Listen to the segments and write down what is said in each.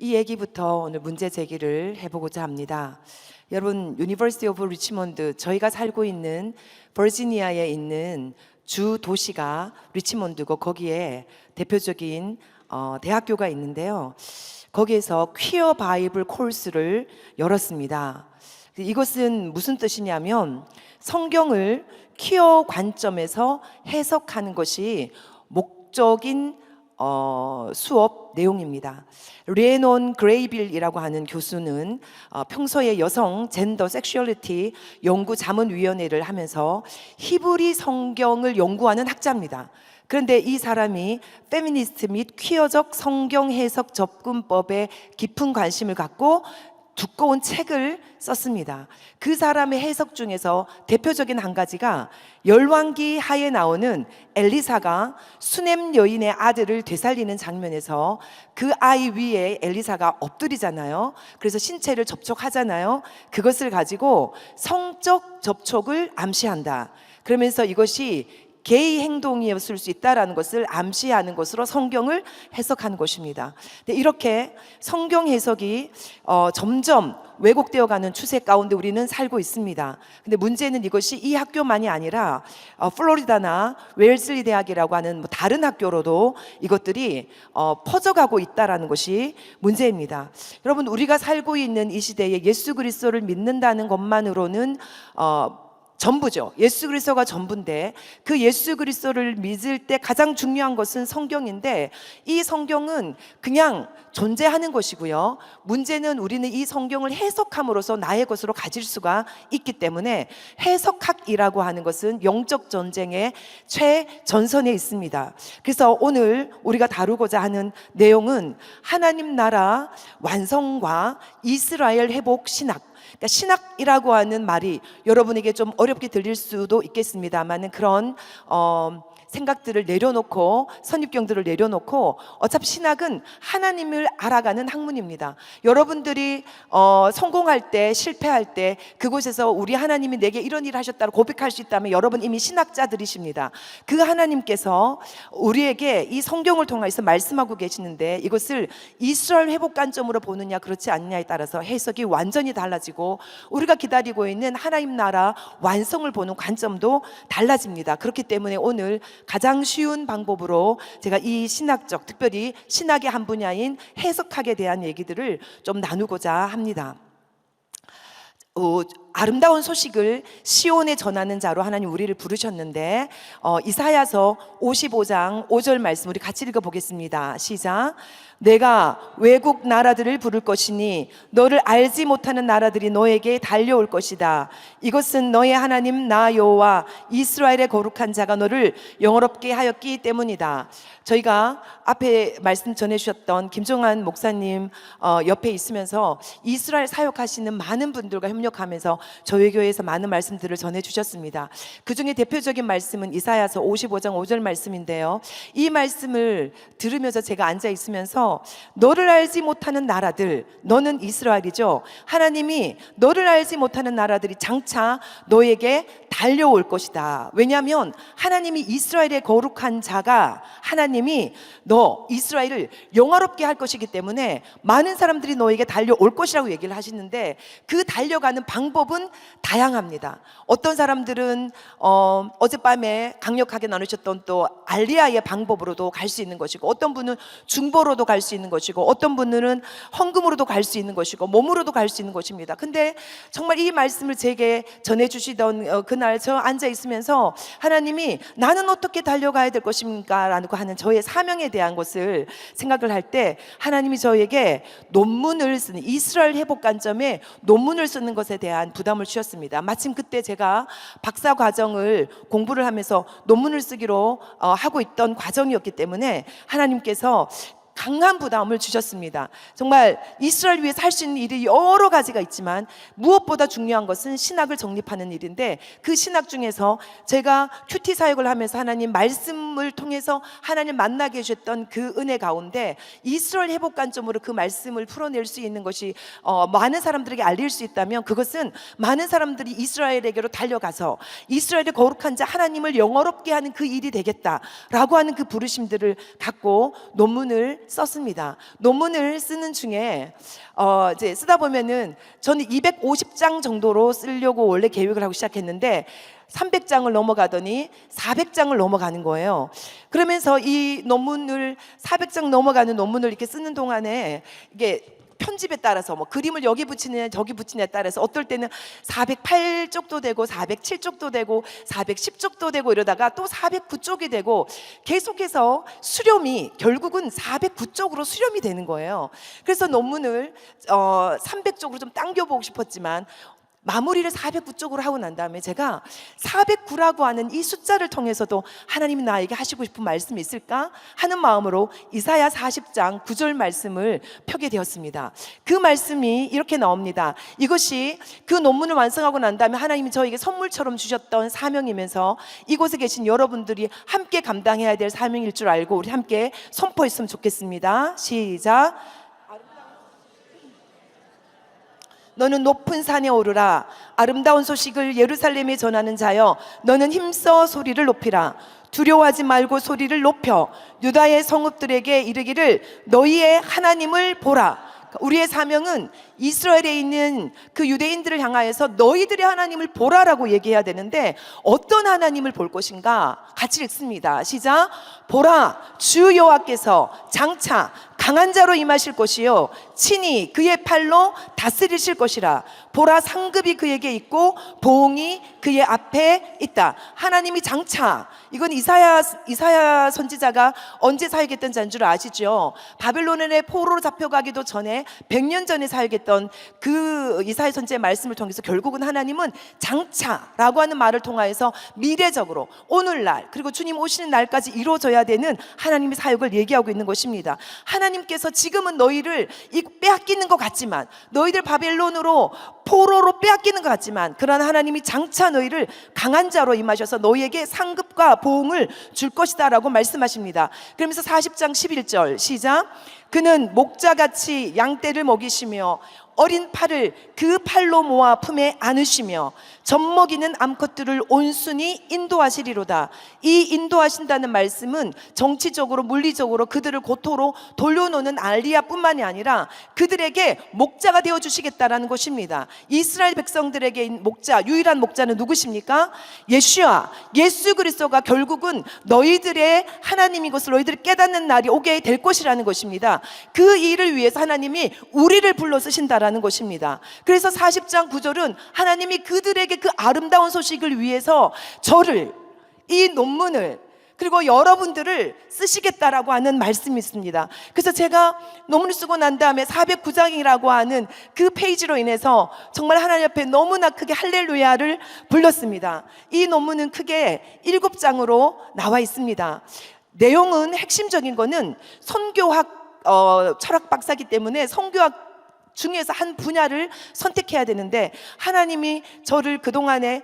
이 얘기부터 오늘 문제 제기를 해보고자 합니다. 여러분, 유니버시티 오브 리치몬드, 저희가 살고 있는 버지니아에 있는 주 도시가 리치몬드고 거기에 대표적인 대학교가 있는데요. 거기에서 퀴어 바이블 코र्스를 열었습니다. 이것은 무슨 뜻이냐면 성경을 퀴어 관점에서 해석하는 것이 목적인 수업 내용입니다. 리에논 그레이빌이라고 하는 교수는 평소에 여성 젠더 섹슈얼리티 연구 자문위원회를 하면서 히브리 성경을 연구하는 학자입니다. 그런데 이 사람이 페미니스트 및 퀴어적 성경 해석 접근법에 깊은 관심을 갖고 두꺼운 책을 썼습니다. 그 사람의 해석 중에서 대표적인 한 가지가 열왕기 하에 나오는 엘리사가 수넴 여인의 아들을 되살리는 장면에서 그 아이 위에 엘리사가 엎드리잖아요. 그래서 신체를 접촉하잖아요. 그것을 가지고 성적 접촉을 암시한다. 그러면서 이것이 게이 행동이었을 수 있다라는 것을 암시하는 것으로 성경을 해석한 것입니다. 근데 이렇게 성경 해석이 점점 왜곡되어가는 추세 가운데 우리는 살고 있습니다. 근데 문제는 이것이 이 학교만이 아니라 플로리다나 웨일슬리 대학이라고 하는 다른 학교로도 이것들이 퍼져가고 있다라는 것이 문제입니다. 여러분, 우리가 살고 있는 이 시대에 예수 그리스도를 믿는다는 것만으로는 전부죠. 예수 그리스도가 전부인데 그 예수 그리스도를 믿을 때 가장 중요한 것은 성경인데 이 성경은 그냥 존재하는 것이고요. 문제는 우리는 이 성경을 해석함으로써 나의 것으로 가질 수가 있기 때문에 해석학이라고 하는 것은 영적 전쟁의 최전선에 있습니다. 그래서 오늘 우리가 다루고자 하는 내용은 하나님 나라 완성과 이스라엘 회복 신학. 그러니까 신학이라고 하는 말이 여러분에게 좀 어렵게 들릴 수도 있겠습니다만 그런 생각들을 내려놓고 선입견들을 내려놓고 어차피 신학은 하나님을 알아가는 학문입니다. 여러분들이 성공할 때 실패할 때 그곳에서 우리 하나님이 내게 이런 일을 하셨다고 고백할 수 있다면 여러분 이미 신학자들이십니다. 그 하나님께서 우리에게 이 성경을 통해서 말씀하고 계시는데 이것을 이스라엘 회복 관점으로 보느냐 그렇지 않느냐에 따라서 해석이 완전히 달라지고 우리가 기다리고 있는 하나님 나라 완성을 보는 관점도 달라집니다. 그렇기 때문에 오늘 가장 쉬운 방법으로 제가 이 신학적, 특별히 신학의 한 분야인 해석학에 대한 얘기들을 좀 나누고자 합니다. 아름다운 소식을 시온에 전하는 자로 하나님 우리를 부르셨는데 이사야서 55장 5절 말씀 우리 같이 읽어보겠습니다. 시작. 내가 외국 나라들을 부를 것이니 너를 알지 못하는 나라들이 너에게 달려올 것이다. 이것은 너의 하나님 나 여호와 이스라엘의 거룩한 자가 너를 영화롭게 하였기 때문이다. 저희가 앞에 말씀 전해주셨던 김종환 목사님 옆에 있으면서 이스라엘 사역하시는 많은 분들과 협력하면서 저희 교회에서 많은 말씀들을 전해주셨습니다. 그 중에 대표적인 말씀은 이사야서 55장 5절 말씀인데요. 이 말씀을 들으면서 제가 앉아 있으면서 너를 알지 못하는 나라들, 너는 이스라엘이죠. 하나님이 너를 알지 못하는 나라들이 장차 너에게 달려올 것이다. 왜냐하면 하나님이 이스라엘의 거룩한 자가 하나님이 너 이스라엘을 영화롭게 할 것이기 때문에 많은 사람들이 너에게 달려올 것이라고 얘기를 하시는데 그 달려가는 방법은 다양합니다. 어떤 사람들은 어젯밤에 강력하게 나누셨던 또 알리아의 방법으로도 갈 수 있는 것이고 어떤 분은 중보로도 갈 수 있는 것이고 어떤 분들은 헌금으로도 갈 수 있는 것이고 몸으로도 갈 수 있는 것입니다. 근데 정말 이 말씀을 제게 전해주시던 그날 저 앉아 있으면서 하나님이 나는 어떻게 달려가야 될 것입니까? 라고 하는 저의 사명에 대한 것을 생각을 할 때 하나님이 저에게 논문을 쓰는 이스라엘 회복 관점에 논문을 쓰는 것에 대한 부담을 주셨습니다. 마침 그때 제가 박사 과정을 공부를 하면서 논문을 쓰기로 하고 있던 과정이었기 때문에 하나님께서 강한 부담을 주셨습니다. 정말 이스라엘 위해서 할 수 있는 일이 여러 가지가 있지만 무엇보다 중요한 것은 신학을 정립하는 일인데 그 신학 중에서 제가 큐티 사역을 하면서 하나님 말씀을 통해서 하나님 만나게 해주셨던 그 은혜 가운데 이스라엘 회복 관점으로 그 말씀을 풀어낼 수 있는 것이 많은 사람들에게 알릴 수 있다면 그것은 많은 사람들이 이스라엘에게로 달려가서 이스라엘의 거룩한 자 하나님을 영화롭게 하는 그 일이 되겠다라고 하는 그 부르심들을 갖고 논문을 썼습니다. 논문을 쓰는 중에 이제 쓰다 보면은 저는 250장 정도로 쓰려고 원래 계획을 하고 시작했는데 300장을 넘어가더니 400장을 넘어가는 거예요. 그러면서 이 논문을 400장 넘어가는 논문을 이렇게 쓰는 동안에 이게 편집에 따라서 뭐 그림을 여기 붙이느냐 저기 붙이느냐에 따라서 어떨 때는 408쪽도 되고 407쪽도 되고 410쪽도 되고 이러다가 또 409쪽이 되고 계속해서 수렴이 결국은 409쪽으로 수렴이 되는 거예요. 그래서 논문을 300쪽으로 좀 당겨보고 싶었지만 마무리를 409쪽으로 하고 난 다음에 제가 409라고 하는 이 숫자를 통해서도 하나님이 나에게 하시고 싶은 말씀이 있을까 하는 마음으로 이사야 40장 9절 말씀을 펴게 되었습니다. 그 말씀이 이렇게 나옵니다. 이것이 그 논문을 완성하고 난 다음에 하나님이 저에게 선물처럼 주셨던 사명이면서 이곳에 계신 여러분들이 함께 감당해야 될 사명일 줄 알고 우리 함께 선포했으면 좋겠습니다. 시작. 너는 높은 산에 오르라. 아름다운 소식을 예루살렘에 전하는 자여, 너는 힘써 소리를 높이라. 두려워하지 말고 소리를 높여 유다의 성읍들에게 이르기를 너희의 하나님을 보라. 우리의 사명은 이스라엘에 있는 그 유대인들을 향하여서 너희들의 하나님을 보라라고 얘기해야 되는데 어떤 하나님을 볼 것인가? 같이 읽습니다. 시작. 보라, 주 여호와께서 장차 강한 자로 임하실 것이요 친히 그의 팔로 다스리실 것이라. 보라, 상급이 그에게 있고 보응이 그의 앞에 있다. 하나님이 장차, 이건 이사야 선지자가 언제 사역했던 자인 줄 아시죠? 바벨론의 포로로 잡혀가기도 전에 100년 전에 사역했던 그 이사야 선지자의 말씀을 통해서 결국은 하나님은 장차라고 하는 말을 통하여서 미래적으로 오늘날 그리고 주님 오시는 날까지 이루어져야 되는 하나님의 사역을 얘기하고 있는 것입니다. 하나님께서 지금은 너희를 빼앗기는 것 같지만, 너희들 바벨론으로 포로로 빼앗기는 것 같지만, 그러나 하나님이 장차 너희를 강한 자로 임하셔서 너희에게 상급과 보응을 줄 것이다 라고 말씀하십니다. 그러면서 40장 11절 시작. 그는 목자같이 양떼를 먹이시며 어린 팔을 그 팔로 모아 품에 안으시며 젖먹이는 암컷들을 온순히 인도하시리로다. 이 인도하신다는 말씀은 정치적으로 물리적으로 그들을 고토로 돌려놓는 알리야뿐만이 아니라 그들에게 목자가 되어주시겠다라는 것입니다. 이스라엘 백성들에게 목자, 유일한 목자는 누구십니까? 예수야, 예수 그리스도가 결국은 너희들의 하나님인 것을 너희들이 깨닫는 날이 오게 될 것이라는 것입니다. 그 일을 위해서 하나님이 우리를 불러 쓰신다라는 것입니다. 그래서 40장 9절은 하나님이 그들에게 그 아름다운 소식을 위해서 저를, 이 논문을, 그리고 여러분들을 쓰시겠다라고 하는 말씀이 있습니다. 그래서 제가 논문을 쓰고 난 다음에 409장이라고 하는 그 페이지로 인해서 정말 하나님 앞에 너무나 크게 할렐루야를 불렀습니다. 이 논문은 크게 7장으로 나와 있습니다. 내용은 핵심적인 거는 선교학 철학 박사이기 때문에 선교학 중에서 한 분야를 선택해야 되는데, 하나님이 저를 그동안에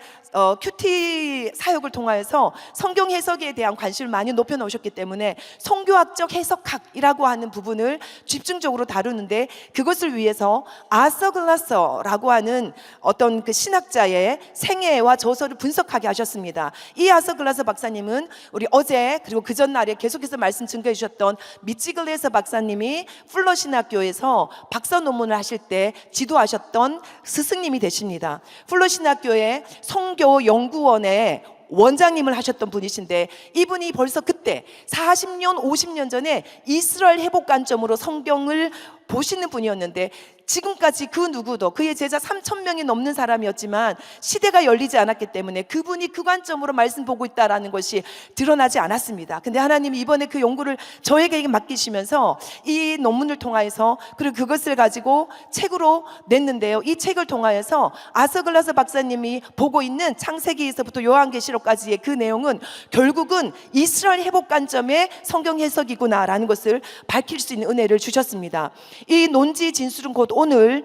큐티 사역을 통하여서 성경 해석에 대한 관심을 많이 높여 놓으셨기 때문에 성교학적 해석학이라고 하는 부분을 집중적으로 다루는데, 그것을 위해서 아서 글라서라고 하는 어떤 그 신학자의 생애와 저서를 분석하게 하셨습니다. 이 아서 글라서 박사님은 우리 어제 그리고 그 전날에 계속해서 말씀 증거해 주셨던 미치글레서 박사님이 풀러 신학교에서 박사 논문을 하실 때 지도하셨던 스승님이 되십니다. 풀러 신학교의 성교 연구원의 원장님을 하셨던 분이신데, 이분이 벌써 그때 40년 50년 전에 이스라엘 회복 관점으로 성경을 보시는 분이었는데, 지금까지 그 누구도, 그의 제자 3,000명이 넘는 사람이었지만 시대가 열리지 않았기 때문에 그분이 그 관점으로 말씀 보고 있다라는 것이 드러나지 않았습니다. 근데 하나님이 이번에 그 연구를 저에게 맡기시면서 이 논문을 통하여서, 그리고 그것을 가지고 책으로 냈는데요, 이 책을 통하여서 아서글라서 박사님이 보고 있는 창세기에서부터 요한계시록까지의 그 내용은 결국은 이스라엘 회복 관점의 성경 해석이구나라는 것을 밝힐 수 있는 은혜를 주셨습니다. 이 논지 진술은 곧 오늘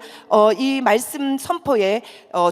이 말씀 선포의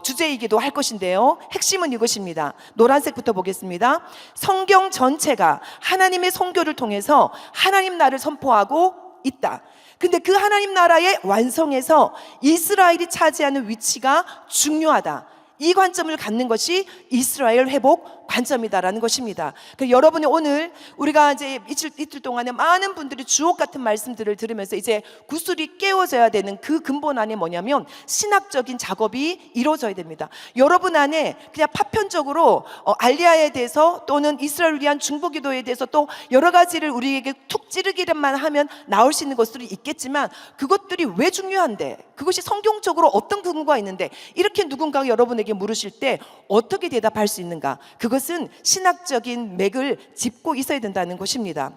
주제이기도 할 것인데요, 핵심은 이것입니다. 노란색부터 보겠습니다. 성경 전체가 하나님의 선교를 통해서 하나님 나라를 선포하고 있다. 근데 그 하나님 나라의 완성에서 이스라엘이 차지하는 위치가 중요하다. 이 관점을 갖는 것이 이스라엘 회복 관점이다라는 것입니다. 여러분이 오늘 우리가 이제 이틀 동안에 많은 분들이 주옥 같은 말씀들을 들으면서 이제 구슬이 깨워져야 되는 그 근본 안에 뭐냐면 신학적인 작업이 이루어져야 됩니다. 여러분 안에 그냥 파편적으로 알리아에 대해서 또는 이스라엘을 위한 중보기도에 대해서 또 여러 가지를 우리에게 툭 찌르기만 하면 나올 수 있는 것들이 있겠지만 그것들이 왜 중요한데, 그것이 성경적으로 어떤 근거가 있는데, 이렇게 누군가가 여러분에게 물으실 때 어떻게 대답할 수 있는가? 그것은 신학적인 맥을 짚고 있어야 된다는 것입니다.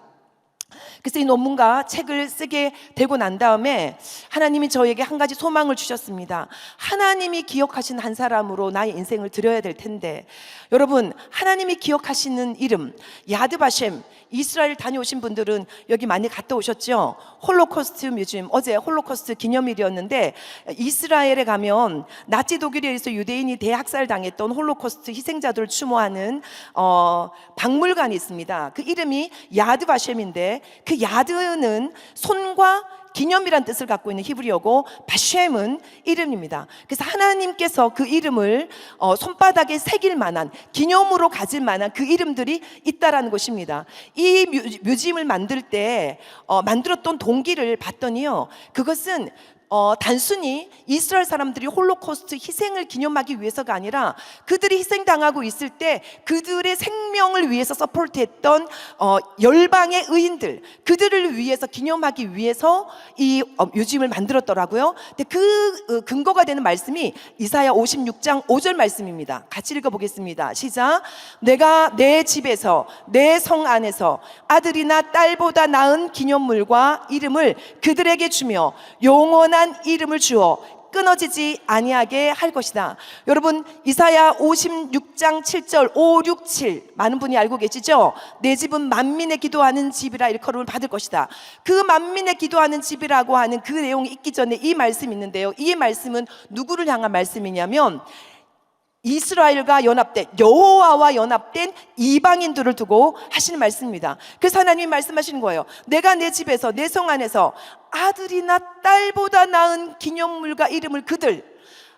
그래서 이 논문과 책을 쓰게 되고 난 다음에 하나님이 저에게 한 가지 소망을 주셨습니다. 하나님이 기억하신 한 사람으로 나의 인생을 드려야 될 텐데, 여러분, 하나님이 기억하시는 이름 야드바셈, 이스라엘 다녀오신 분들은 여기 많이 갔다 오셨죠? 홀로코스트 뮤지엄, 어제 홀로코스트 기념일이었는데 이스라엘에 가면 나치 독일에 의해서 유대인이 대학살 당했던 홀로코스트 희생자들을 추모하는 박물관이 있습니다. 그 이름이 야드바셈인데, 그 야드는 손과 기념이란 뜻을 갖고 있는 히브리어고 바셈은 이름입니다. 그래서 하나님께서 그 이름을 손바닥에 새길 만한, 기념으로 가질 만한 그 이름들이 있다라는 것입니다. 이 뮤지엄을 만들 때 만들었던 동기를 봤더니요, 그것은 단순히 이스라엘 사람들이 홀로코스트 희생을 기념하기 위해서가 아니라 그들이 희생당하고 있을 때 그들의 생명을 위해서 서포트했던 열방의 의인들, 그들을 위해서 기념하기 위해서 이 뮤지엄을 만들었더라고요. 근데 그 근거가 되는 말씀이 이사야 56장 5절 말씀입니다. 같이 읽어보겠습니다. 시작. 내가 내 집에서 내 성 안에서 아들이나 딸보다 나은 기념물과 이름을 그들에게 주며 영원한 이름을 주어 끊어지지 아니하게 할 것이다. 여러분, 이사야 56장 7절 5, 6, 7 많은 분이 알고 계시죠? 내 집은 만민의 기도하는 집이라 일컬음을 받을 것이다. 그 만민의 기도하는 집이라고 하는 그 내용이 있기 전에 이 말씀이 있는데요, 이 말씀은 누구를 향한 말씀이냐면 이스라엘과 연합된, 여호와와 연합된 이방인들을 두고 하시는 말씀입니다. 그래서 하나님이 말씀하시는 거예요. 내가 내 집에서 내 성 안에서 아들이나 딸보다 나은 기념물과 이름을 그들,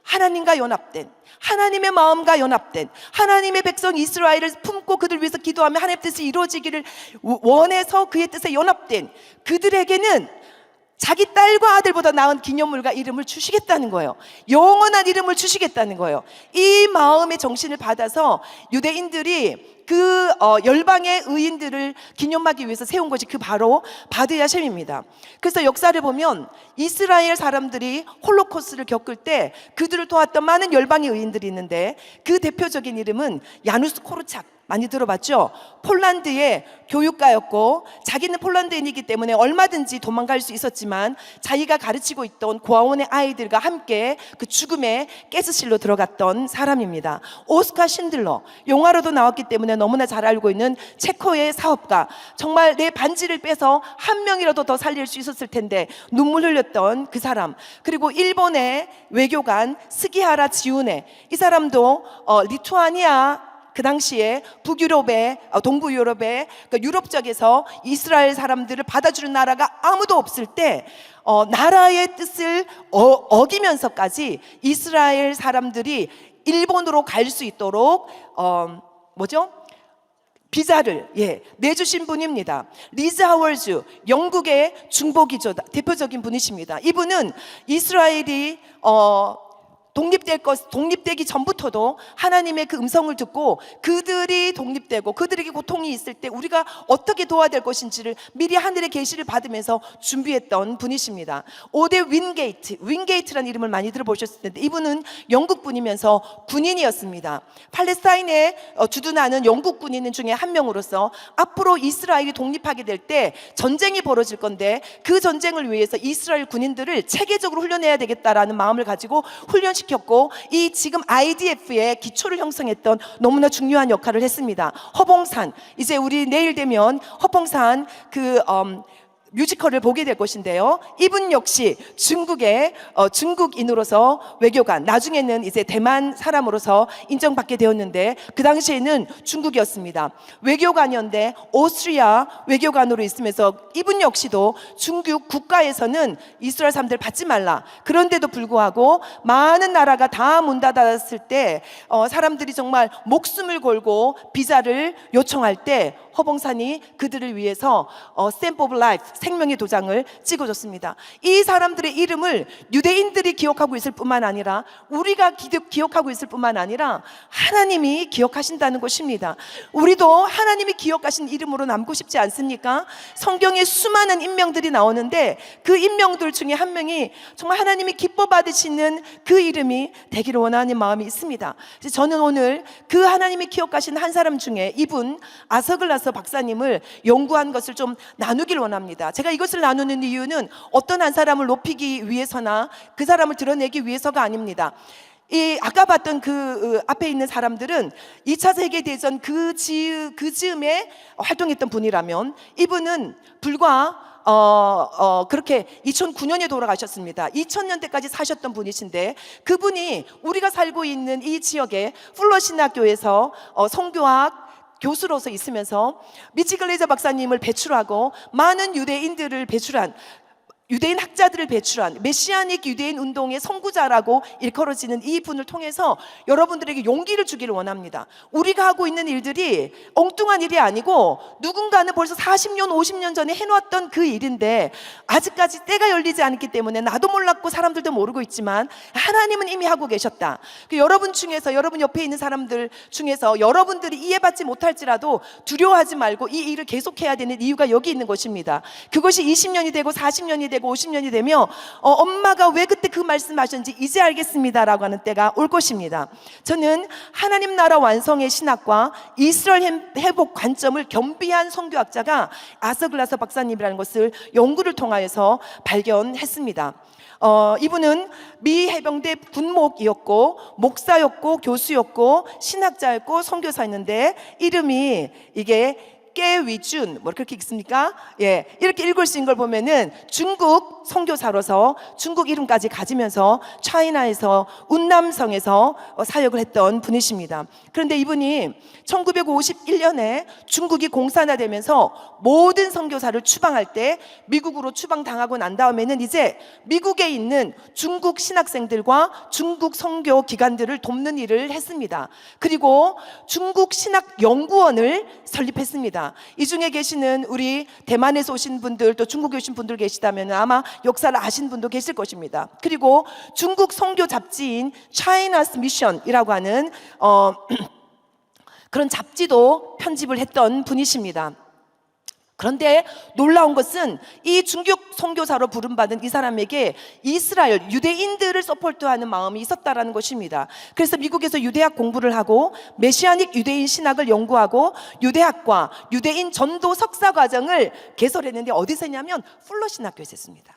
하나님과 연합된, 하나님의 마음과 연합된 하나님의 백성 이스라엘을 품고 그들 위해서 기도하며 하나님의 뜻이 이루어지기를 원해서 그의 뜻에 연합된 그들에게는 자기 딸과 아들보다 나은 기념물과 이름을 주시겠다는 거예요. 영원한 이름을 주시겠다는 거예요. 이 마음의 정신을 받아서 유대인들이 그 열방의 의인들을 기념하기 위해서 세운 것이 그 바로 바드야셈입니다. 그래서 역사를 보면 이스라엘 사람들이 홀로코스트를 겪을 때 그들을 도왔던 많은 열방의 의인들이 있는데 그 대표적인 이름은 야누스 코르착, 많이 들어봤죠? 폴란드의 교육가였고 자기는 폴란드인이기 때문에 얼마든지 도망갈 수 있었지만 자기가 가르치고 있던 고아원의 아이들과 함께 그 죽음의 가스실로 들어갔던 사람입니다. 오스카 신들러, 영화로도 나왔기 때문에 너무나 잘 알고 있는 체코의 사업가, 정말 내 반지를 빼서 한 명이라도 더 살릴 수 있었을 텐데 눈물 흘렸던 그 사람. 그리고 일본의 외교관 스기하라 지우네, 이 사람도 리투아니아, 그 당시에 북유럽의 동부 유럽의 유럽 쪽에서 이스라엘 사람들을 받아주는 나라가 아무도 없을 때 나라의 뜻을 어기면서까지 이스라엘 사람들이 일본으로 갈 수 있도록 비자를 내주신 분입니다. 리즈 하월즈, 영국의 중보기조 대표적인 분이십니다. 이분은 이스라엘이 독립되기 전부터도 하나님의 그 음성을 듣고 그들이 독립되고 그들에게 고통이 있을 때 우리가 어떻게 도와야 될 것인지를 미리 하늘의 계시를 받으면서 준비했던 분이십니다. 오데 윈게이트라는 이름을 많이 들어보셨을 텐데 이분은 영국 분이면서 군인이었습니다. 팔레스타인에 주둔하는 영국 군인 중에 한 명으로서 앞으로 이스라엘이 독립하게 될 때 전쟁이 벌어질 건데 그 전쟁을 위해서 이스라엘 군인들을 체계적으로 훈련해야 되겠다라는 마음을 가지고 훈련시켰고 이 지금 IDF의 기초를 형성했던 너무나 중요한 역할을 했습니다. 허봉산, 이제 우리 내일 되면 허봉산 뮤지컬을 보게 될 것인데요. 이분 역시 중국의 중국인으로서 외교관, 나중에는 이제 대만 사람으로서 인정받게 되었는데 그 당시에는 중국이었습니다. 외교관이었는데 오스트리아 외교관으로 있으면서 이분 역시도 중국 국가에서는 이스라엘 사람들 받지 말라. 그런데도 불구하고 많은 나라가 다 문 닫았을 때 사람들이 정말 목숨을 걸고 비자를 요청할 때 허봉산이 그들을 위해서 Stamp of Life, 생명의 도장을 찍어줬습니다. 이 사람들의 이름을 유대인들이 기억하고 있을 뿐만 아니라 우리가 기억하고 있을 뿐만 아니라 하나님이 기억하신다는 것입니다. 우리도 하나님이 기억하신 이름으로 남고 싶지 않습니까? 성경에 수많은 인명들이 나오는데 그 인명들 중에 한 명이 정말 하나님이 기뻐 받으시는 그 이름이 되기를 원하는 마음이 있습니다. 그래서 저는 오늘 그 하나님이 기억하신 한 사람 중에 이분 아서글라서 박사님을 연구한 것을 좀 나누길 원합니다. 제가 이것을 나누는 이유는 어떤 한 사람을 높이기 위해서나 그 사람을 드러내기 위해서가 아닙니다. 아까 봤던 그 앞에 있는 사람들은 2차 세계대전 그 즈음에 활동했던 분이라면 이분은 불과 그렇게 2009년에 돌아가셨습니다. 2000년대까지 사셨던 분이신데 그분이 우리가 살고 있는 이 지역의 플러 신학교에서 성교학 교수로서 있으면서 미치 글레이저 박사님을 배출하고 많은 유대인들을 배출한 유대인 학자들을 배출한 메시아닉 유대인 운동의 선구자라고 일컬어지는 이 분을 통해서 여러분들에게 용기를 주기를 원합니다. 우리가 하고 있는 일들이 엉뚱한 일이 아니고 누군가는 벌써 40년, 50년 전에 해놓았던 그 일인데 아직까지 때가 열리지 않았기 때문에 나도 몰랐고 사람들도 모르고 있지만 하나님은 이미 하고 계셨다. 여러분 중에서, 여러분 옆에 있는 사람들 중에서 여러분들이 이해받지 못할지라도 두려워하지 말고 이 일을 계속해야 되는 이유가 여기 있는 것입니다. 그것이 20년이 되고 40년이 되고 50년이 되며 엄마가 왜 그때 그 말씀하셨는지 이제 알겠습니다라고 하는 때가 올 것입니다. 저는 하나님 나라 완성의 신학과 이스라엘 회복 관점을 겸비한 선교학자가 아서글라서 박사님이라는 것을 연구를 통하여서 발견했습니다. 이분은 미 해병대 군목이었고 목사였고 교수였고 신학자였고 선교사였는데 이름이 이게 깨위준 뭐 그렇게 읽습니까? 예, 이렇게 읽을 수 있는 걸 보면은 중국 선교사로서 중국 이름까지 가지면서 차이나에서 운남성에서 사역을 했던 분이십니다. 그런데 이분이 1951년에 중국이 공산화되면서 모든 선교사를 추방할 때 미국으로 추방당하고 난 다음에는 이제 미국에 있는 중국 신학생들과 중국 선교 기관들을 돕는 일을 했습니다. 그리고 중국 신학 연구원을 설립했습니다. 이 중에 계시는 우리 대만에서 오신 분들 또 중국에 오신 분들 계시다면 아마 역사를 아신 분도 계실 것입니다. 그리고 중국 선교 잡지인 China's Mission이라고 하는 그런 잡지도 편집을 했던 분이십니다. 그런데 놀라운 것은 이 중국 선교사로 부름받은 이 사람에게 이스라엘 유대인들을 서포트하는 마음이 있었다라는 것입니다. 그래서 미국에서 유대학 공부를 하고 메시아닉 유대인 신학을 연구하고 유대학과 유대인 전도 석사 과정을 개설했는데 어디서 했냐면 플러 신학교에서 했습니다.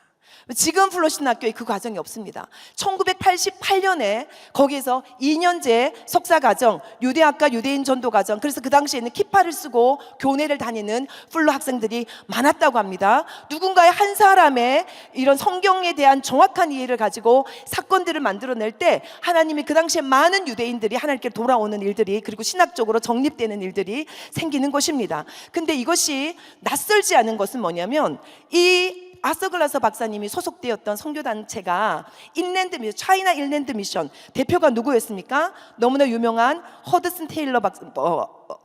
지금 플러 신학교에 그 과정이 없습니다. 1988년에 거기에서 2년제 석사과정 유대학과 유대인 전도과정, 그래서 그 당시에는 키파를 쓰고 교내를 다니는 플러 학생들이 많았다고 합니다. 누군가의 한 사람의 이런 성경에 대한 정확한 이해를 가지고 사건들을 만들어낼 때 하나님이 그 당시에 많은 유대인들이 하나님께 돌아오는 일들이, 그리고 신학적으로 정립되는 일들이 생기는 것입니다. 근데 이것이 낯설지 않은 것은 뭐냐면 이 아서글라서 박사님이 소속되었던 선교단체가 인랜드 미션, 차이나 인랜드 미션 대표가 누구였습니까? 너무나 유명한 허드슨 테일러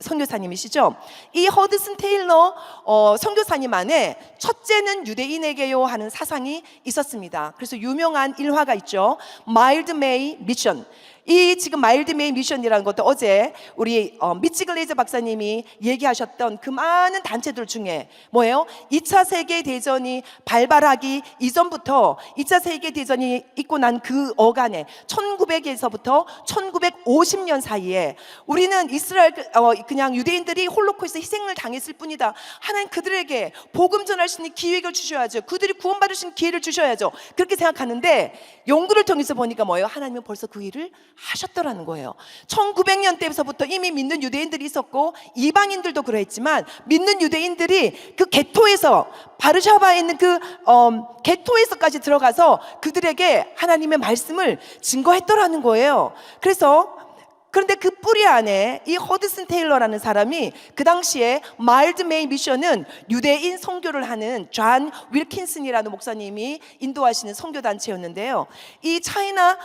선교사님이시죠. 이 허드슨 테일러 선교사님 안에 첫째는 유대인에게요 하는 사상이 있었습니다. 그래서 유명한 일화가 있죠. 마일드 메이 미션. 이 지금 마일드 메이 미션이라는 것도 어제 우리 미치 글레이저 박사님이 얘기하셨던 그 많은 단체들 중에 뭐예요? 2차 세계대전이 발발하기 이전부터 2차 세계대전이 있고 난 그 어간에 1900에서부터 1950년 사이에 우리는 그냥 유대인들이 홀로코스트 희생을 당했을 뿐이다. 하나님 그들에게 복음 전할 수 있는 기회를 주셔야죠. 그들이 구원받을 수 있는 기회를 주셔야죠. 그렇게 생각하는데 연구를 통해서 보니까 뭐예요? 하나님은 벌써 그 일을 하셨더라는 거예요. 1900년 때부터 이미 믿는 유대인들이 있었고 이방인들도 그러했지만 믿는 유대인들이 그 게토에서 바르샤바에 있는 그 게토에서까지 들어가서 그들에게 하나님의 말씀을 증거했더라는 거예요. 그런데 그 뿌리 안에 이 허드슨 테일러라는 사람이 그 당시에 마일드 메이 미션은 유대인 선교를 하는 존 윌킨슨이라는 목사님이 인도하시는 선교 단체였는데요. 이 차이나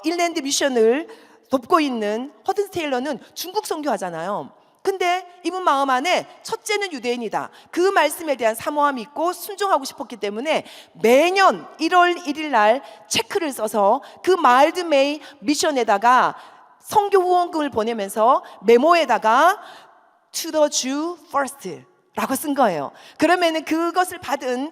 일랜드 미션을 돕고 있는 허드슨 테일러는 중국 선교하잖아요. 근데 이분 마음 안에 첫째는 유대인이다. 그 말씀에 대한 사모함이 있고 순종하고 싶었기 때문에 매년 1월 1일 날 체크를 써서 그 마일드 메이 미션에다가 선교 후원금을 보내면서 메모에다가 To the Jew first 라고 쓴 거예요. 그러면은 그것을 받은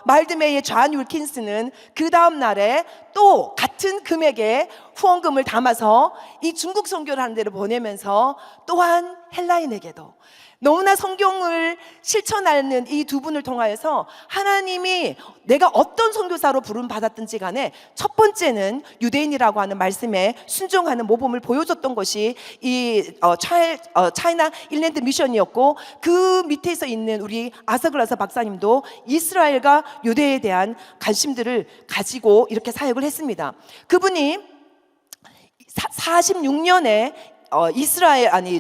마일드 메이의 존 윌킨스는 그 다음 날에 또 같은 금액의 후원금을 담아서 이 중국 선교를 하는 데를 보내면서 또한 헬라인에게도 너무나 성경을 실천하는 이 두 분을 통하여서 하나님이 내가 어떤 선교사로 부름받았든지 간에 첫 번째는 유대인이라고 하는 말씀에 순종하는 모범을 보여줬던 것이 이 차이나 일랜드 미션이었고, 그 밑에서 있는 우리 아서글라서 박사님도 이스라엘과 유대에 대한 관심들을 가지고 이렇게 사역을 했습니다. 그분이 46년에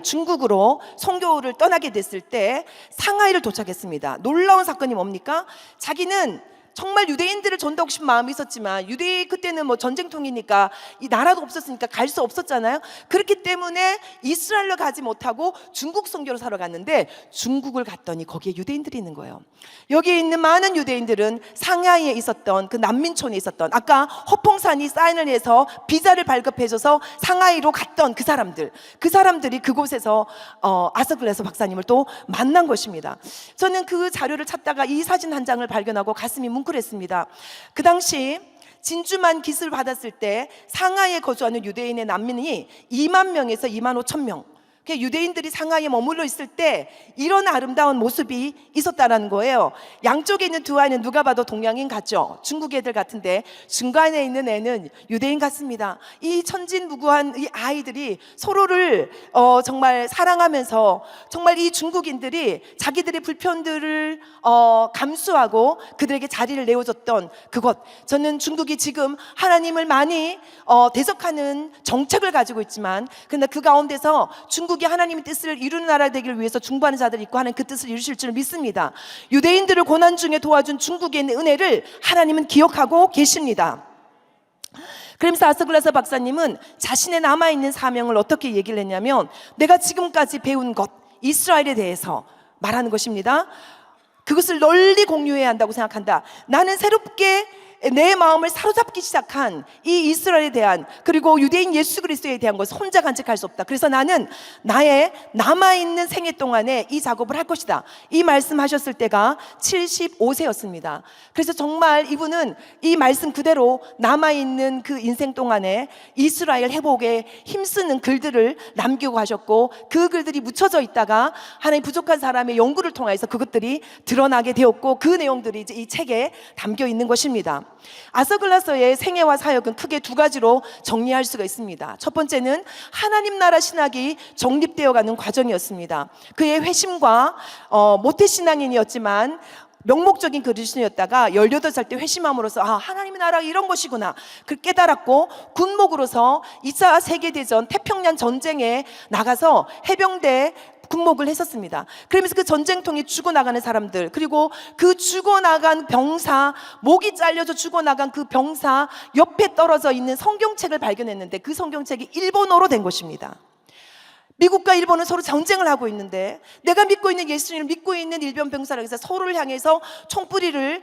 중국으로 선교를 떠나게 됐을 때 상하이를 도착했습니다. 놀라운 사건이 뭡니까? 자기는 정말 유대인들을 전도하고 싶은 마음이 있었지만 그때는 뭐 전쟁통이니까 이 나라도 없었으니까 갈 수 없었잖아요. 그렇기 때문에 이스라엘로 가지 못하고 중국 선교를 사러 갔는데 중국을 갔더니 거기에 유대인들이 있는 거예요. 여기에 있는 많은 유대인들은 상하이에 있었던 그 난민촌에 있었던, 아까 허퐁산이 사인을 해서 비자를 발급해줘서 상하이로 갔던 그 사람들이 그곳에서 아서글라서 박사님을 또 만난 것입니다. 저는 그 자료를 찾다가 이 사진 한 장을 발견하고 가슴이 뭉클했습니다. 그 당시 진주만 기술을 받았을 때 상하이에 거주하는 유대인의 난민이 2만 명에서 2만 5천 명, 유대인들이 상하이에 머물러 있을 때 이런 아름다운 모습이 있었다는 거예요. 양쪽에 있는 두 아이는 누가 봐도 동양인 같죠? 중국 애들 같은데 중간에 있는 애는 유대인 같습니다. 이 천진무구한 이 아이들이 서로를 정말 사랑하면서 정말 이 중국인들이 자기들의 불편들을 감수하고 그들에게 자리를 내어줬던 그것, 저는 중국이 지금 하나님을 많이 대적하는 정책을 가지고 있지만 그러나 그 가운데서 중국이 하나님의 뜻을 이루는 나라 되기를 위해서 중보하는 자들이 있고 하는 그 뜻을 이루실 줄 믿습니다. 유대인들을 고난 중에 도와준 중국의 은혜를 하나님은 기억하고 계십니다. 그러면서 아서글라서 박사님은 자신의 남아있는 사명을 어떻게 얘기를 했냐면, 내가 지금까지 배운 것, 이스라엘에 대해서 말하는 것입니다. 그것을 널리 공유해야 한다고 생각한다. 나는 새롭게 내 마음을 사로잡기 시작한 이 이스라엘에 대한, 그리고 유대인 예수 그리스도에 대한 것을 혼자 간직할 수 없다. 그래서 나는 나의 남아있는 생애 동안에 이 작업을 할 것이다. 이 말씀하셨을 때가 75세였습니다. 그래서 정말 이분은 이 말씀 그대로 남아있는 그 인생 동안에 이스라엘 회복에 힘쓰는 글들을 남기고 가셨고, 그 글들이 묻혀져 있다가 하나님 부족한 사람의 연구를 통해서 그것들이 드러나게 되었고, 그 내용들이 이제 이 책에 담겨 있는 것입니다. 아서글라서의 생애와 사역은 크게 두 가지로 정리할 수가 있습니다. 첫 번째는 하나님 나라 신학이 정립되어가는 과정이었습니다. 그의 회심과 모태신앙인이었지만 명목적인 그리스도였다가 18살 때 회심함으로써 하나님의 나라가 이런 것이구나 그걸 깨달았고, 군목으로서 2차 세계대전 태평양 전쟁에 나가서 해병대 군목을 했었습니다. 그러면서 그 전쟁통에 죽어나가는 사람들, 그리고 그 죽어나간 병사, 목이 잘려서 죽어나간 그 병사 옆에 떨어져 있는 성경책을 발견했는데 그 성경책이 일본어로 된 것입니다. 미국과 일본은 서로 전쟁을 하고 있는데 내가 믿고 있는 예수님을 믿고 있는 일본 병사를 해서 서로를 향해서 총뿌리를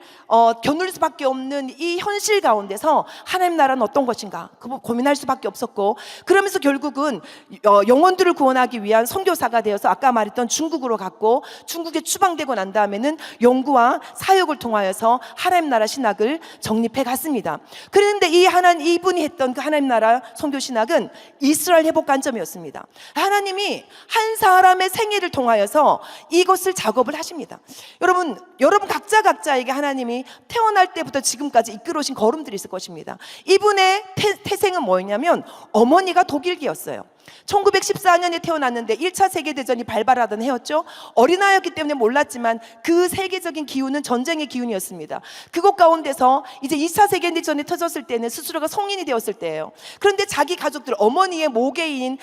겨눌 수밖에 없는 이 현실 가운데서 하나님 나라는 어떤 것인가 그거 고민할 수밖에 없었고, 그러면서 결국은 영혼들을 구원하기 위한 선교사가 되어서 아까 말했던 중국으로 갔고, 중국에 추방되고 난 다음에는 연구와 사역을 통하여서 하나님 나라 신학을 정립해 갔습니다. 그런데 이분이 했던 그 하나님 나라 선교 신학은 이스라엘 회복 관점이었습니다. 하나님 하나님이 한 사람의 생애를 통하여서 이것을 작업을 하십니다. 여러분 각자에게 하나님이 태어날 때부터 지금까지 이끌어 오신 걸음들이 있을 것입니다. 이분의 태생은 뭐였냐면 어머니가 독일기였어요. 1914년에 태어났는데 1차 세계대전이 발발하던 해였죠. 어린아이였기 때문에 몰랐지만 그 세계적인 기운은 전쟁의 기운이었습니다. 그것 가운데서 이제 2차 세계대전이 터졌을 때는 스스로가 성인이 되었을 때예요. 그런데 자기 가족들, 어머니의 모계인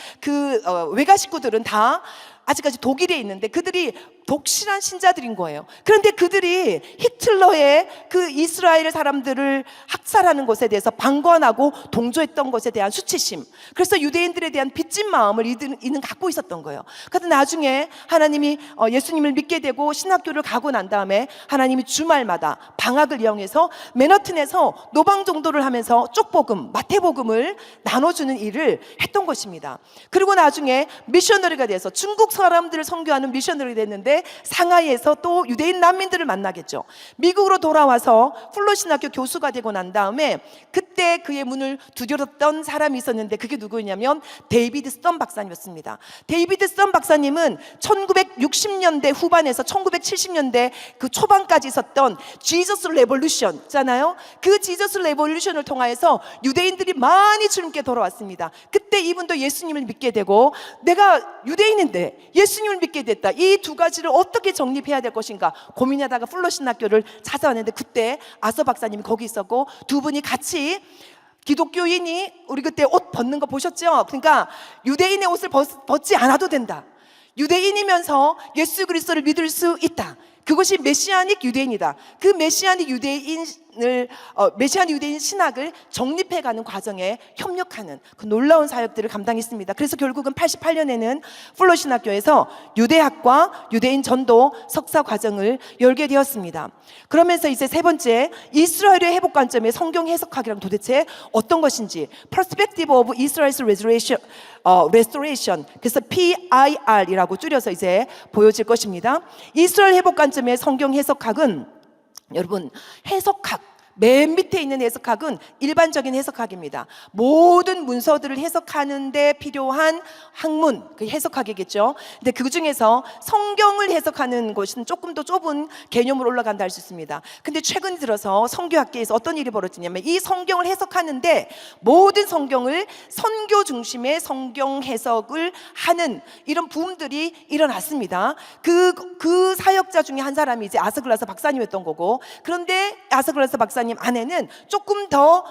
외가 식구들은 다 아직까지 독일에 있는데 그들이 독실한 신자들인 거예요. 그런데 그들이 히틀러의 그 이스라엘 사람들을 학살하는 것에 대해서 방관하고 동조했던 것에 대한 수치심, 그래서 유대인들에 대한 빚진 마음을 이는 갖고 있었던 거예요. 그런데 나중에 하나님이 예수님을 믿게 되고 신학교를 가고 난 다음에 하나님이 주말마다 방학을 이용해서 맨하튼에서 노방종도를 하면서 쪽복음, 마태복음을 나눠주는 일을 했던 것입니다. 그리고 나중에 미셔너리가 돼서 중국 사람들을 선교하는 미셔너리가 됐는데 상하이에서 또 유대인 난민들을 만나겠죠. 미국으로 돌아와서 플로신학교 교수가 되고 난 다음에 그때 그의 문을 두드렸던 사람이 있었는데 그게 누구냐면 데이비드 스턴 박사님이었습니다. 데이비드 스턴 박사님은 1960년대 후반에서 1970년대 그 초반까지 있었던 지저스 레볼루션 있잖아요. 그 지저스 레볼루션을 통하여서 유대인들이 많이 주님께 돌아왔습니다. 그때 이분도 예수님을 믿게 되고 내가 유대인인데 예수님을 믿게 됐다. 이 두 가지를 어떻게 정립해야 될 것인가 고민하다가 플로신학교를 찾아왔는데 그때 아서 박사님이 거기 있었고 두 분이 같이 기독교인이 우리 그때 옷 벗는 거 보셨죠? 그러니까 유대인의 옷을 벗지 않아도 된다. 유대인이면서 예수 그리스도를 믿을 수 있다. 그것이 메시아닉 유대인이다. 그 메시아닉 유대인 신학을 정립해가는 과정에 협력하는 그 놀라운 사역들을 감당했습니다. 그래서 결국은 88년에는 플로신학교에서 유대학과 유대인 전도 석사 과정을 열게 되었습니다. 그러면서 이제 세 번째, 이스라엘의 회복 관점의 성경 해석학이란 도대체 어떤 것인지, Perspective of Israel's Restoration, 그래서 PIR이라고 줄여서 이제 보여질 것입니다. 이스라엘 회복 관점의 성경 해석학은 여러분, 해석학, 맨 밑에 있는 해석학은 일반적인 해석학입니다. 모든 문서들을 해석하는 데 필요한 학문, 그 해석학이겠죠. 근데 그 중에서 성경을 해석하는 것은 조금 더 좁은 개념으로 올라간다 할 수 있습니다. 근데 최근 들어서 성교학계에서 어떤 일이 벌어지냐면 이 성경을 해석하는데 모든 성경을 선교 중심의 성경 해석을 하는 이런 부분들이 일어났습니다. 그 사역자 중에 한 사람이 이제 아스글라스 박사님이었던 거고, 그런데 아스글라스 박사님 안에는 조금 더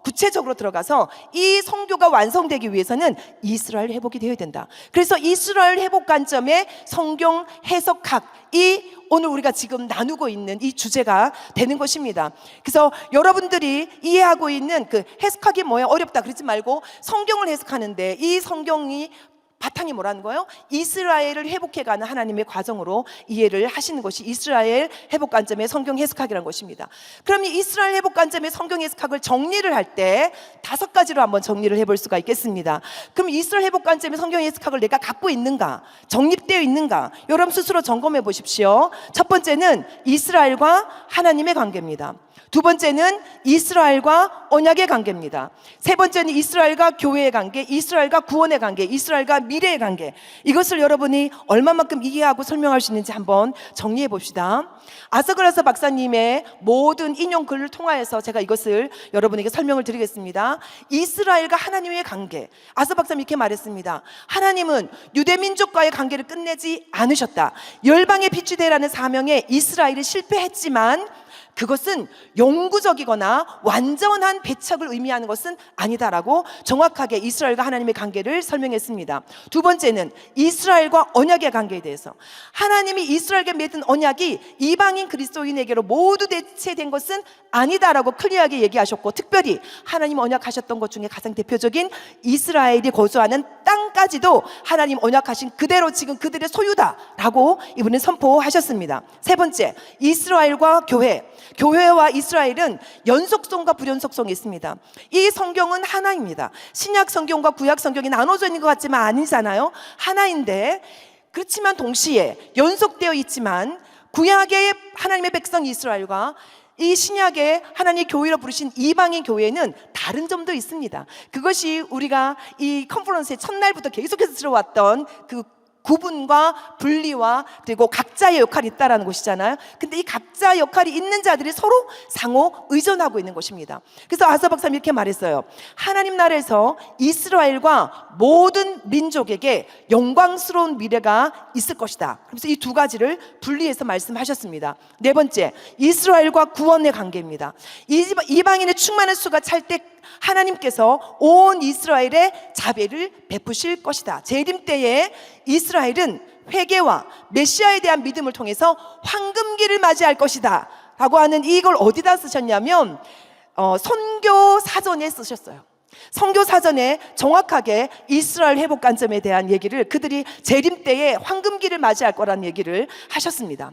구체적으로 들어가서 이 성교가 완성되기 위해서는 이스라엘 회복이 되어야 된다. 그래서 이스라엘 회복 관점의 성경 해석학이 오늘 우리가 지금 나누고 있는 이 주제가 되는 것입니다. 그래서 여러분들이 이해하고 있는 그 해석학이 뭐야 어렵다 그러지 말고 성경을 해석하는데 이 성경이 바탕이 뭐라는 거예요? 이스라엘을 회복해가는 하나님의 과정으로 이해를 하시는 것이 이스라엘 회복 관점의 성경 해석학이라는 것입니다. 그럼 이 이스라엘 회복 관점의 성경 해석학을 정리를 할 때 5가지로 한번 정리를 해볼 수가 있겠습니다. 그럼 이스라엘 회복 관점의 성경 해석학을 내가 갖고 있는가? 정립되어 있는가? 여러분 스스로 점검해 보십시오. 첫 번째는 이스라엘과 하나님의 관계입니다. 두 번째는 이스라엘과 언약의 관계입니다. 세 번째는 이스라엘과 교회의 관계, 이스라엘과 구원의 관계, 이스라엘과 미래의 관계. 이것을 여러분이 얼마만큼 이해하고 설명할 수 있는지 한번 정리해 봅시다. 아서글라스 박사님의 모든 인용글을 통하여서 제가 이것을 여러분에게 설명을 드리겠습니다. 이스라엘과 하나님의 관계, 아서 박사님이 이렇게 말했습니다. 하나님은 유대민족과의 관계를 끝내지 않으셨다. 열방의 빛이 되라는 사명에 이스라엘이 실패했지만 그것은 영구적이거나 완전한 배척을 의미하는 것은 아니다라고 정확하게 이스라엘과 하나님의 관계를 설명했습니다. 두 번째는 이스라엘과 언약의 관계에 대해서 하나님이 이스라엘에게 맺은 언약이 이방인 그리스도인에게로 모두 대체된 것은 아니다라고 클리어하게 얘기하셨고, 특별히 하나님 언약하셨던 것 중에 가장 대표적인 이스라엘이 거주하는 땅까지도 하나님 언약하신 그대로 지금 그들의 소유다라고 이분은 선포하셨습니다. 세 번째, 이스라엘과 교회와 이스라엘은 연속성과 불연속성이 있습니다. 이 성경은 하나입니다. 신약 성경과 구약 성경이 나눠져 있는 것 같지만 아니잖아요. 하나인데, 그렇지만 동시에 연속되어 있지만 구약의 하나님의 백성 이스라엘과 이 신약의 하나님의 교회로 부르신 이방인 교회는 다른 점도 있습니다. 그것이 우리가 이 컨퍼런스의 첫날부터 계속해서 들어왔던 그 구분과 분리와 그리고 각자의 역할이 있다라는 것이잖아요. 근데 이 각자 역할이 있는 자들이 서로 상호 의존하고 있는 것입니다. 그래서 아사 박사님이 이렇게 말했어요. 하나님 나라에서 이스라엘과 모든 민족에게 영광스러운 미래가 있을 것이다. 그래서 이 두 가지를 분리해서 말씀하셨습니다. 네 번째, 이스라엘과 구원의 관계입니다. 이방인의 충만한 수가 찰 때 하나님께서 온 이스라엘에 자비를 베푸실 것이다. 재림 때에 이스라엘은 회개와 메시아에 대한 믿음을 통해서 황금기를 맞이할 것이다 라고 하는 이걸 어디다 쓰셨냐면 선교 사전에 쓰셨어요. 선교 사전에 정확하게 이스라엘 회복 관점에 대한 얘기를, 그들이 재림 때에 황금기를 맞이할 거라는 얘기를 하셨습니다.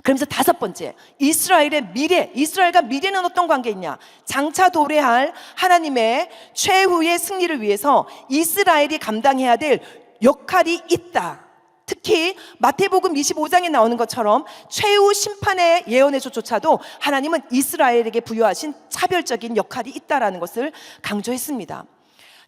그러면서 다섯 번째, 이스라엘의 미래, 이스라엘과 미래는 어떤 관계있냐? 장차 도래할 하나님의 최후의 승리를 위해서 이스라엘이 감당해야 될 역할이 있다. 특히 마태복음 25장에 나오는 것처럼 최후 심판의 예언에서조차도 하나님은 이스라엘에게 부여하신 차별적인 역할이 있다라는 것을 강조했습니다.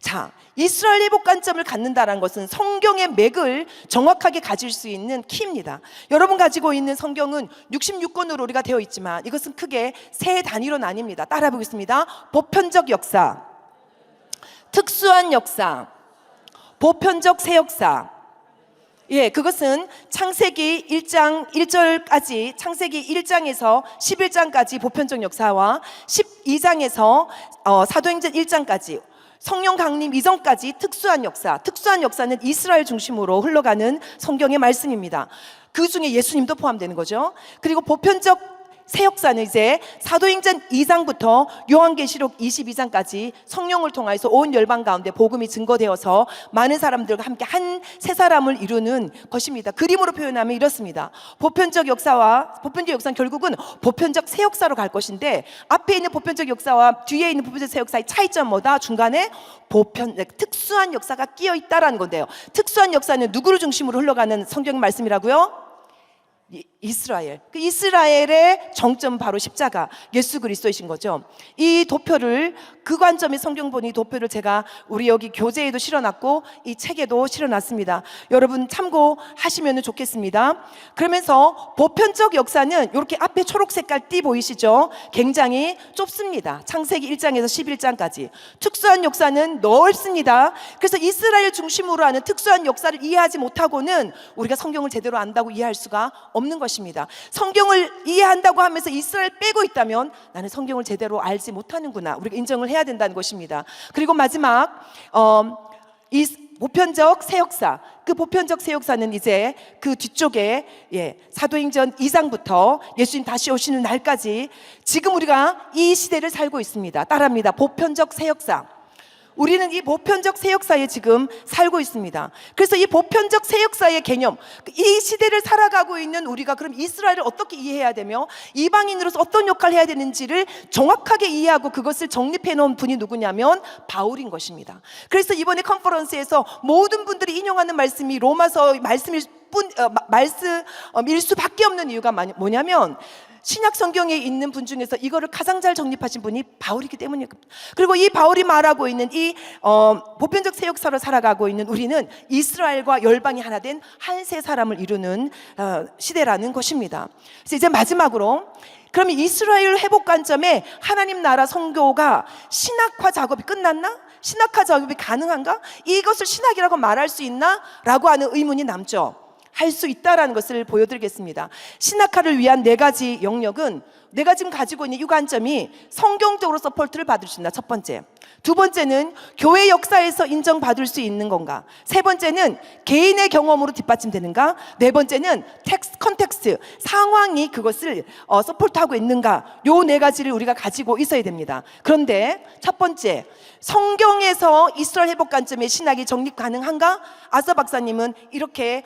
자, 이스라엘 회복 관점을 갖는다는 것은 성경의 맥을 정확하게 가질 수 있는 키입니다. 여러분 가지고 있는 성경은 66권으로 우리가 되어 있지만 이것은 크게 세 단위로 나뉩니다. 따라 보겠습니다. 보편적 역사, 특수한 역사, 보편적 새 역사. 예, 그것은 창세기 1장 1절까지, 창세기 1장에서 11장까지 보편적 역사와 12장에서 사도행전 1장까지 성령 강림 이전까지 특수한 역사, 특수한 역사는 이스라엘 중심으로 흘러가는 성경의 말씀입니다. 그 중에 예수님도 포함되는 거죠. 그리고 보편적 새 역사는 이제 사도행전 2장부터 요한계시록 22장까지 성령을 통해서 온 열방 가운데 복음이 증거되어서 많은 사람들과 함께 한 세 사람을 이루는 것입니다. 그림으로 표현하면 이렇습니다. 보편적 역사는 결국은 보편적 새 역사로 갈 것인데, 앞에 있는 보편적 역사와 뒤에 있는 보편적 새 역사의 차이점 뭐다? 중간에 특수한 역사가 끼어 있다라는 건데요. 특수한 역사는 누구를 중심으로 흘러가는 성경 말씀이라고요? 이스라엘. 그 이스라엘의 정점 바로 십자가 예수 그리스도이신 거죠. 이 도표를, 그 관점의 성경본이 도표를 제가 우리 여기 교재에도 실어놨고 이 책에도 실어놨습니다. 여러분 참고하시면 좋겠습니다. 그러면서 보편적 역사는 이렇게 앞에 초록 색깔 띠 보이시죠? 굉장히 좁습니다. 창세기 1장에서 11장까지. 특수한 역사는 넓습니다. 그래서 이스라엘 중심으로 하는 특수한 역사를 이해하지 못하고는 우리가 성경을 제대로 안다고 이해할 수가 없는 것입니다. 성경을 이해한다고 하면서 이스라엘 빼고 있다면 나는 성경을 제대로 알지 못하는구나, 우리가 인정을 해야 된다는 것입니다. 그리고 마지막 이 보편적 새 역사, 그 보편적 새 역사는 이제 그 뒤쪽에 사도행전 2장부터 예수님 다시 오시는 날까지 지금 우리가 이 시대를 살고 있습니다. 따라합니다. 보편적 새 역사. 우리는 이 보편적 새 역사에 지금 살고 있습니다. 그래서 이 보편적 새 역사의 개념, 이 시대를 살아가고 있는 우리가 그럼 이스라엘을 어떻게 이해해야 되며 이방인으로서 어떤 역할을 해야 되는지를 정확하게 이해하고 그것을 정립해 놓은 분이 누구냐면 바울인 것입니다. 그래서 이번에 컨퍼런스에서 모든 분들이 인용하는 말씀이 로마서 말씀일 수밖에 없는 이유가 뭐냐면 신약 성경에 있는 분 중에서 이거를 가장 잘 정립하신 분이 바울이기 때문입니다. 그리고 이 바울이 말하고 있는 이 보편적 새 역사로 살아가고 있는 우리는 이스라엘과 열방이 하나 된 한 세 사람을 이루는 시대라는 것입니다. 그래서 이제 마지막으로, 그러면 이스라엘 회복 관점에 하나님 나라 선교가 신학화 작업이 끝났나? 신학화 작업이 가능한가? 이것을 신학이라고 말할 수 있나? 라고 하는 의문이 남죠. 할 수 있다라는 것을 보여드리겠습니다. 신학화를 위한 네 가지 영역은, 내가 지금 가지고 있는 이 관점이 성경적으로 서포트를 받을 수 있나? 첫 번째. 두 번째는 교회 역사에서 인정받을 수 있는 건가? 세 번째는 개인의 경험으로 뒷받침되는가? 네 번째는 컨텍스트, 상황이 그것을 서포트하고 있는가? 요 네 가지를 우리가 가지고 있어야 됩니다. 그런데 첫 번째, 성경에서 이스라엘 회복 관점의 신학이 정립 가능한가? 아서 박사님은 이렇게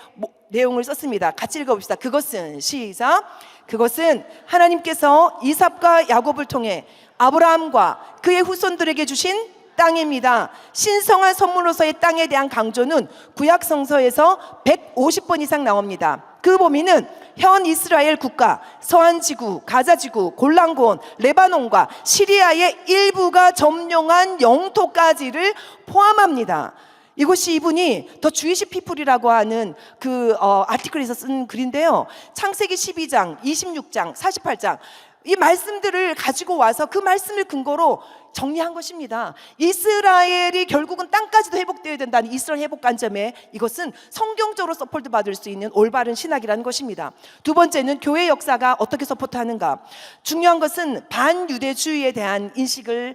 내용을 썼습니다. 같이 읽어봅시다. 그것은, 시작. 그것은 하나님께서 이삭과 야곱을 통해 아브라함과 그의 후손들에게 주신 땅입니다. 신성한 선물로서의 땅에 대한 강조는 구약 성서에서 150번 이상 나옵니다. 그 범위는 현 이스라엘 국가, 서한 지구, 가자 지구, 골란고원, 레바논과 시리아의 일부가 점령한 영토까지를 포함합니다. 이것이 이분이 더 주이시 피플이라고 하는 그 아티클에서 쓴 글인데요. 창세기 12장, 26장, 48장 이 말씀들을 가지고 와서 그 말씀을 근거로 정리한 것입니다. 이스라엘이 결국은 땅까지도 회복되어야 된다는 이스라엘 회복 관점에 이것은 성경적으로 서포트 받을 수 있는 올바른 신학이라는 것입니다. 두 번째는 교회 역사가 어떻게 서포트하는가. 중요한 것은 반유대주의에 대한 인식을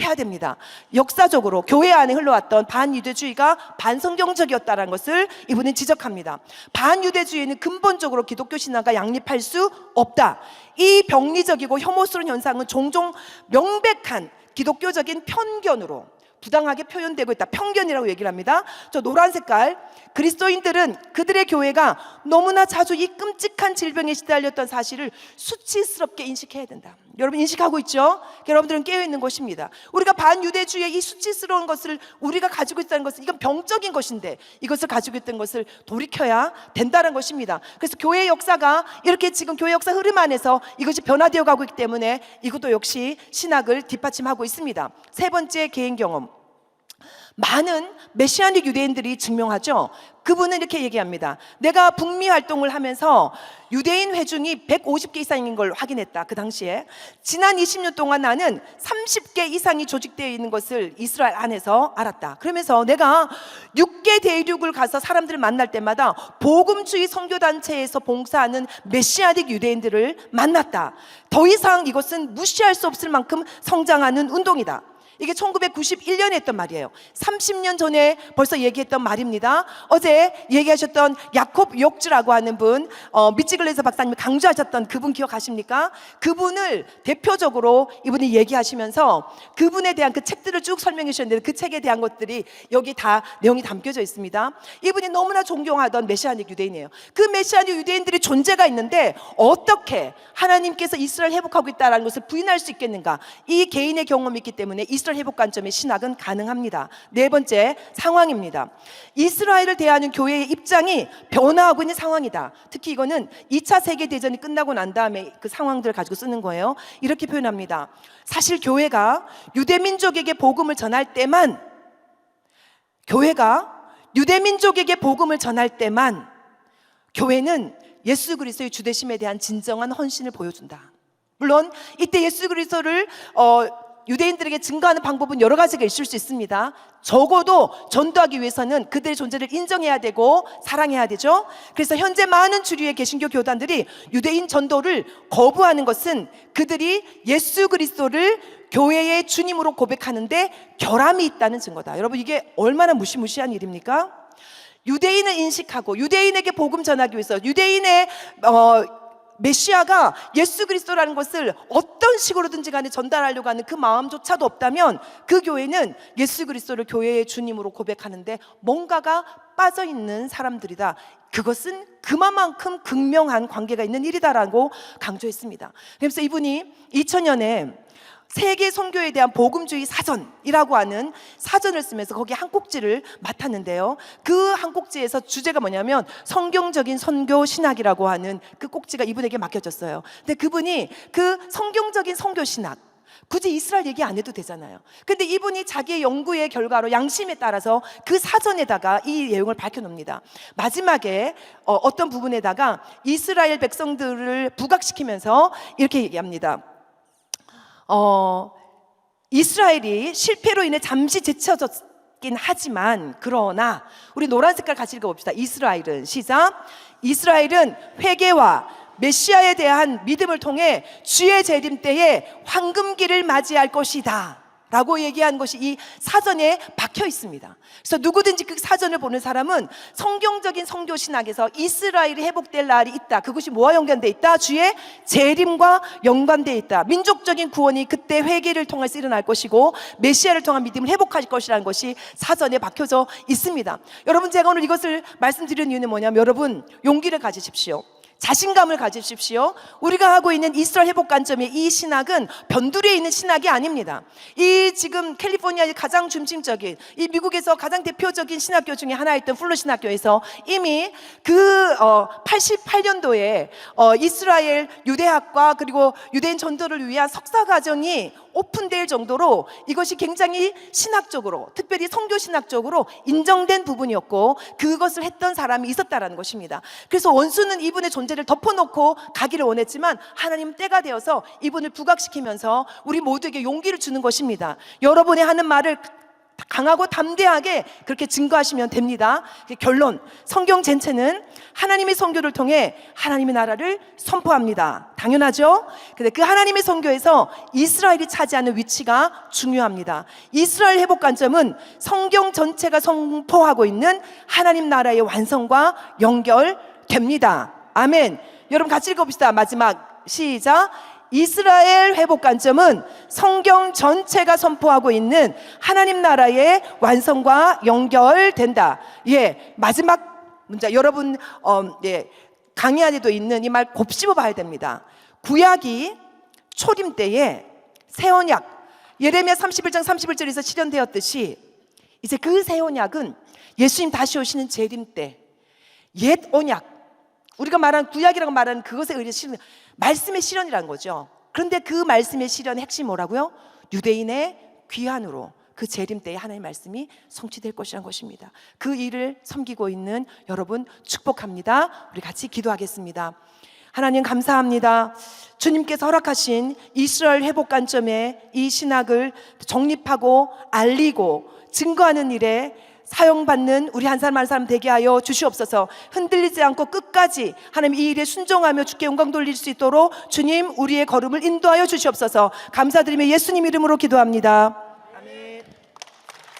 해야 됩니다. 역사적으로 교회 안에 흘러왔던 반유대주의가 반성경적이었다는 것을 이분은 지적합니다. 반유대주의는 근본적으로 기독교 신앙과 양립할 수 없다. 이 병리적이고 혐오스러운 현상은 종종 명백한 기독교적인 편견으로 부당하게 표현되고 있다. 편견이라고 얘기를 합니다. 저 노란 색깔, 그리스도인들은 그들의 교회가 너무나 자주 이 끔찍한 질병에 시달렸던 사실을 수치스럽게 인식해야 된다. 여러분 인식하고 있죠? 여러분들은 깨어있는 것입니다. 우리가 반유대주의의 이 수치스러운 것을 우리가 가지고 있다는 것은 이건 병적인 것인데 이것을 가지고 있던 것을 돌이켜야 된다는 것입니다. 그래서 교회의 역사가 이렇게 지금 교회 역사 흐름 안에서 이것이 변화되어 가고 있기 때문에 이것도 역시 신학을 뒷받침하고 있습니다. 세 번째 개인 경험. 많은 메시아닉 유대인들이 증명하죠. 그분은 이렇게 얘기합니다. 내가 북미 활동을 하면서 유대인 회중이 150개 이상인 걸 확인했다. 그 당시에 지난 20년 동안 나는 30개 이상이 조직되어 있는 것을 이스라엘 안에서 알았다. 그러면서 내가 6개 대륙을 가서 사람들을 만날 때마다 복음주의 선교단체에서 봉사하는 메시아닉 유대인들을 만났다. 더 이상 이것은 무시할 수 없을 만큼 성장하는 운동이다. 이게 1991년에 했던 말이에요. 30년 전에 벌써 얘기했던 말입니다. 어제 얘기하셨던 야콥 욕주라고 하는 분, 미치글레서 박사님이 강조하셨던 그분 기억하십니까? 그분을 대표적으로 이분이 얘기하시면서 그분에 대한 그 책들을 쭉 설명해 주셨는데 그 책에 대한 것들이 여기 다 내용이 담겨져 있습니다. 이분이 너무나 존경하던 메시아닉 유대인이에요. 그 메시아닉 유대인들이 존재가 있는데 어떻게 하나님께서 이스라엘 회복하고 있다는 것을 부인할 수 있겠는가? 이 개인의 경험이 있기 때문에 이스라엘 회복 관점의 신학은 가능합니다. 네 번째, 상황입니다. 이스라엘을 대하는 교회의 입장이 변화하고 있는 상황이다. 특히 이거는 2차 세계대전이 끝나고 난 다음에 그 상황들을 가지고 쓰는 거예요. 이렇게 표현합니다. 사실 교회가 유대민족에게 복음을 전할 때만 교회는 예수 그리스도의 주되심에 대한 진정한 헌신을 보여준다. 물론 이때 예수 그리스도를 유대인들에게 증거하는 방법은 여러 가지가 있을 수 있습니다. 적어도 전도하기 위해서는 그들의 존재를 인정해야 되고 사랑해야 되죠. 그래서 현재 많은 주류의 개신교 교단들이 유대인 전도를 거부하는 것은 그들이 예수 그리스도를 교회의 주님으로 고백하는데 결함이 있다는 증거다. 여러분 이게 얼마나 무시무시한 일입니까? 유대인을 인식하고 유대인에게 복음 전하기 위해서 유대인의 메시아가 예수 그리스도라는 것을 어떤 식으로든지 간에 전달하려고 하는 그 마음조차도 없다면 그 교회는 예수 그리스도를 교회의 주님으로 고백하는데 뭔가가 빠져있는 사람들이다. 그것은 그만큼 극명한 관계가 있는 일이다라고 강조했습니다. 그래서 이분이 2000년에 세계 선교에 대한 복음주의 사전이라고 하는 사전을 쓰면서 거기 한 꼭지를 맡았는데요. 그 한 꼭지에서 주제가 뭐냐면 성경적인 선교 신학이라고 하는 그 꼭지가 이분에게 맡겨졌어요. 근데 그분이 그 성경적인 선교 신학, 굳이 이스라엘 얘기 안 해도 되잖아요. 근데 이분이 자기의 연구의 결과로 양심에 따라서 그 사전에다가 이 내용을 밝혀놓습니다. 마지막에 어떤 부분에다가 이스라엘 백성들을 부각시키면서 이렇게 얘기합니다. 이스라엘이 실패로 인해 잠시 제쳐졌긴 하지만 그러나 우리 노란 색깔 같이 읽어봅시다. 이스라엘은 시작. 이스라엘은 회개와 메시아에 대한 믿음을 통해 주의 재림 때에 황금기를 맞이할 것이다 라고 얘기한 것이 이 사전에 박혀 있습니다. 그래서 누구든지 그 사전을 보는 사람은 성경적인 선교 신학에서 이스라엘이 회복될 날이 있다. 그것이 뭐와 연관되어 있다? 주의 재림과 연관되어 있다. 민족적인 구원이 그때 회개를 통해서 일어날 것이고 메시아를 통한 믿음을 회복할 것이라는 것이 사전에 박혀져 있습니다. 여러분 제가 오늘 이것을 말씀드리는 이유는 뭐냐면 여러분 용기를 가지십시오. 자신감을 가지십시오. 우리가 하고 있는 이스라엘 회복 관점의 이 신학은 변두리에 있는 신학이 아닙니다. 이 지금 캘리포니아의 가장 중심적인, 이 미국에서 가장 대표적인 신학교 중에 하나였던 풀러 신학교에서 이미 그 88년도에 이스라엘 유대학과 그리고 유대인 전도를 위한 석사 과정이 오픈될 정도로 이것이 굉장히 신학적으로, 특별히 성교 신학적으로 인정된 부분이었고, 그것을 했던 사람이 있었다라는 것입니다. 그래서 원수는 이분의 존재를 덮어놓고 가기를 원했지만 하나님은 때가 되어서 이분을 부각시키면서 우리 모두에게 용기를 주는 것입니다. 여러분이 하는 말을 강하고 담대하게 그렇게 증거하시면 됩니다. 결론, 성경 전체는 하나님의 선교를 통해 하나님의 나라를 선포합니다. 당연하죠? 근데 그 하나님의 선교에서 이스라엘이 차지하는 위치가 중요합니다. 이스라엘 회복 관점은 성경 전체가 선포하고 있는 하나님 나라의 완성과 연결됩니다. 아멘. 여러분 같이 읽어봅시다. 마지막 시작. 이스라엘 회복 관점은 성경 전체가 선포하고 있는 하나님 나라의 완성과 연결된다. 예, 마지막 문자 여러분 강의 안에도 있는 이 말 곱씹어 봐야 됩니다. 구약이 초림 때에 새 언약 예레미야 31장 31절에서 실현되었듯이 이제 그 새 언약은 예수님 다시 오시는 재림 때 옛 언약, 우리가 말한 구약이라고 말하는 그것에 의해 실현, 말씀의 실현이라는 거죠. 그런데 그 말씀의 실현의 핵심이 뭐라고요? 유대인의 귀환으로 그 재림 때에 하나님의 말씀이 성취될 것이라는 것입니다. 그 일을 섬기고 있는 여러분 축복합니다. 우리 같이 기도하겠습니다. 하나님 감사합니다. 주님께서 허락하신 이스라엘 회복 관점의 이 신학을 정립하고 알리고 증거하는 일에 사용받는 우리 한 사람 한 사람 되게 하여 주시옵소서. 흔들리지 않고 끝까지 하나님 이 일에 순종하며 주께 영광 돌릴 수 있도록 주님 우리의 걸음을 인도하여 주시옵소서. 감사드리며 예수님 이름으로 기도합니다.